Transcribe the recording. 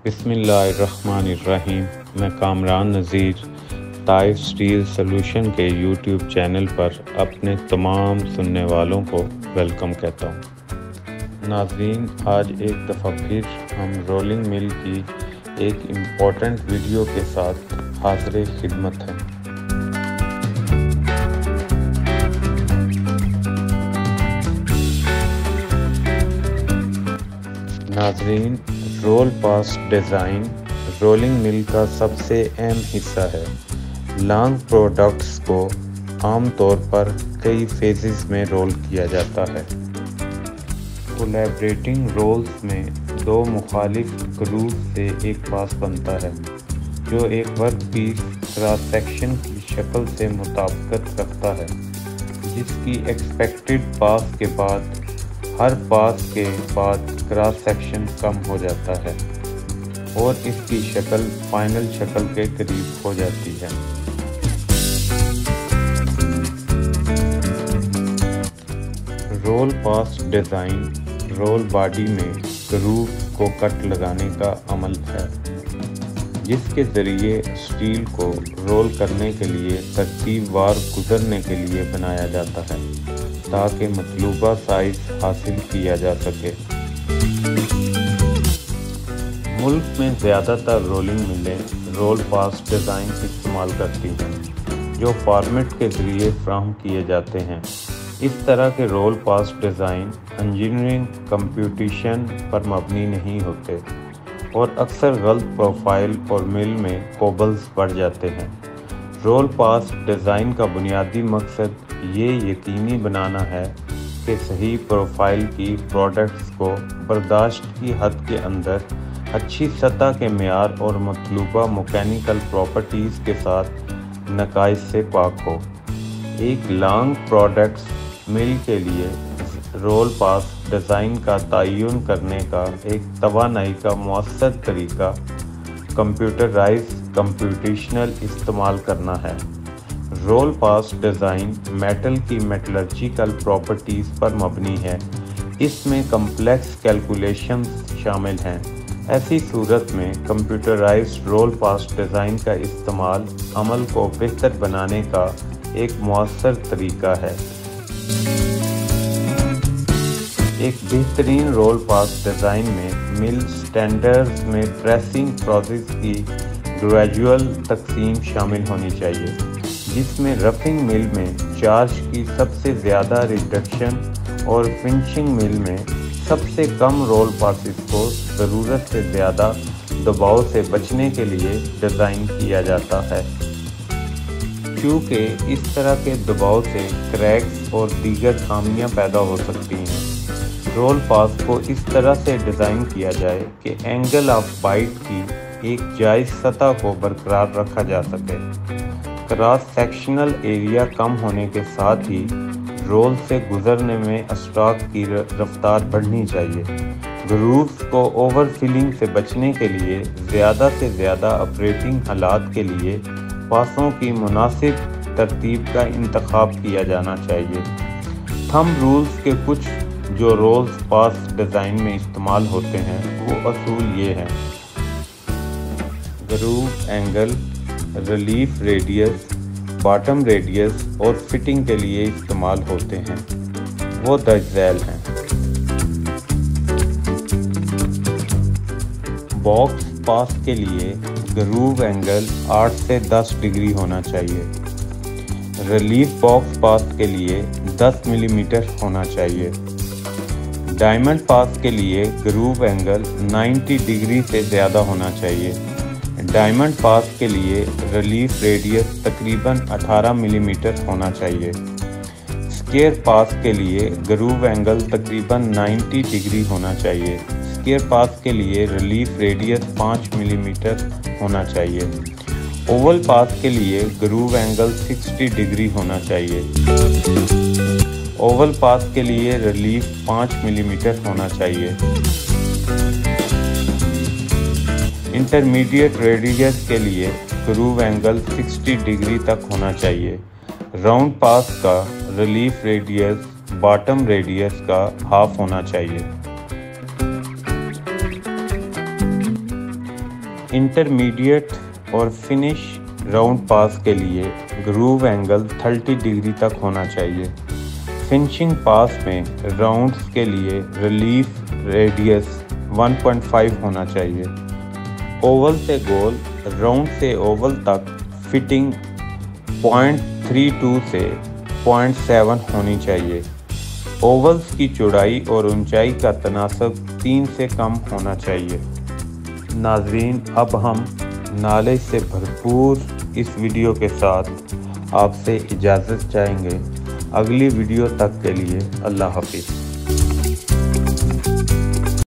बिस्मिल्लाहिर्रहमानिर्रहीम। मैं कामरान नज़ीर Taif steel solution के यूट्यूब चैनल पर अपने तमाम सुनने वालों को वेलकम कहता हूँ। नाज़रीन, आज एक दफ़ा फिर हम रोलिंग मिल की एक इम्पॉर्टेंट वीडियो के साथ हाज़िर खिदमत हैं। नाज़रीन, रोल पास डिज़ाइन रोलिंग मिल का सबसे अहम हिस्सा है। लॉन्ग प्रोडक्ट्स को आमतौर पर कई फेजेस में रोल किया जाता है। कोलैबोरेटिंग रोल्स में दो मुखालिफ ग्रूव से एक पास बनता है, जो एक वर्क पीस क्रॉस सेक्शन की शक्ल से मुताबिकत रखता है, जिसकी एक्सपेक्टेड पास के बाद हर पास के बाद क्रॉस सेक्शन कम हो जाता है और इसकी शक्ल फाइनल शक्ल के करीब हो जाती है। रोल पास डिज़ाइन रोल बॉडी में ग्रूव को कट लगाने का अमल है, जिसके ज़रिए स्टील को रोल करने के लिए तरतीबवार गुजरने के लिए बनाया जाता है, ताकि मतलूबा साइज हासिल किया जा सके। मुल्क में ज़्यादातर रोलिंग मिलें रोल पास डिज़ाइन इस्तेमाल करती हैं, जो फॉर्मेट के ज़रिए फ्राहम किए जाते हैं। इस तरह के रोल पास डिज़ाइन इंजीनियरिंग कंप्यूटेशन पर मबनी नहीं होते और अक्सर गलत प्रोफाइल और मिल में कोबल्स बढ़ जाते हैं। रोल पास डिज़ाइन का बुनियादी मकसद ये यकीनी बनाना है कि सही प्रोफाइल की प्रोडक्ट्स को बर्दाश्त की हद के अंदर अच्छी सतह के मेयार और मतलूबा मैकेनिकल प्रॉपर्टीज़ के साथ नकाइज से पाक हो। एक लॉन्ग प्रोडक्ट्स मिल के लिए रोल पास डिज़ाइन का तयन करने का एक तवानाई का मौसर तरीका कंप्यूटराइज कंप्यूटेशनल इस्तेमाल करना है। रोल पास डिज़ाइन मेटल की मेटलर्जिकल प्रॉपर्टीज़ पर मबनी है। इसमें कम्प्लेक्स कैलकुलेशंस शामिल हैं। ऐसी सूरत में कंप्यूटराइज्ड रोल पास डिज़ाइन का इस्तेमाल अमल को बेहतर बनाने का एक मौसर तरीका है। एक बेहतरीन रोल पास डिज़ाइन में मिल स्टैंडर्ड्स में प्रेसिंग प्रोसेस की ग्रेजुअल तकसीम शामिल होनी चाहिए, जिसमें रफिंग मिल में चार्ज की सबसे ज़्यादा रिडक्शन और फिनिशिंग मिल में सबसे कम रोल पासेस को ज़रूरत से ज़्यादा दबाव से बचने के लिए डिज़ाइन किया जाता है, क्योंकि इस तरह के दबाव से क्रैक्स और दीगर खामियां पैदा हो सकती हैं। रोल पास को इस तरह से डिज़ाइन किया जाए कि एंगल ऑफ बाइट की एक जायज़ सतह को बरकरार रखा जा सके। क्रॉस सेक्शनल एरिया कम होने के साथ ही रोल से गुजरने में स्टॉक की रफ्तार बढ़नी चाहिए। ग्रूव्स को ओवरफिलिंग से बचने के लिए ज़्यादा से ज़्यादा ऑपरेटिंग हालात के लिए पासों की मुनासिब तरतीब का इंतखाब किया जाना चाहिए। थंब रूल्स के कुछ जो रोल्स पास डिज़ाइन में इस्तेमाल होते हैं वो असूल ये हैं: groove angle, relief radius, bottom radius और फिटिंग के लिए इस्तेमाल होते हैं, वो दर्ज झैल हैं। बॉक्स पास के लिए ग्रूव एंगल 8 से 10 डिग्री होना चाहिए। रिलीफ बॉक्स पास के लिए 10 मिलीमीटर होना चाहिए। डायमंड पास के लिए ग्रूव एंगल 90 डिग्री से ज़्यादा होना चाहिए। डायमंड पास के लिए रिलीफ रेडियस तकरीबन 18 मिलीमीटर होना चाहिए। स्क्वायर पास के लिए ग्रूव एंगल तकरीबन 90 डिग्री होना चाहिए। स्क्वायर पास के लिए रिलीफ रेडियस 5 मिलीमीटर होना चाहिए। ओवल पास के लिए ग्रूव एंगल 60 डिग्री होना चाहिए। ओवल पास के लिए रिलीफ 5 मिलीमीटर होना चाहिए। इंटरमीडिएट रेडियस के लिए ग्रूव एंगल 60 डिग्री तक होना चाहिए। राउंड पास का रिलीफ रेडियस बॉटम रेडियस का हाफ होना चाहिए। इंटरमीडिएट और फिनिश राउंड पास के लिए ग्रूव एंगल 30 डिग्री तक होना चाहिए। फिनिशिंग पास में राउंड्स के लिए रिलीफ रेडियस 1.5 होना चाहिए। ओवल से गोल, राउंड से ओवल तक फिटिंग 0.32 से 0.7 होनी चाहिए। ओवल्स की चौड़ाई और ऊंचाई का तनासब 3 से कम होना चाहिए। नाज़रीन, अब हम नॉलेज से भरपूर इस वीडियो के साथ आपसे इजाज़त चाहेंगे। अगली वीडियो तक के लिए अल्लाह हाफिज़।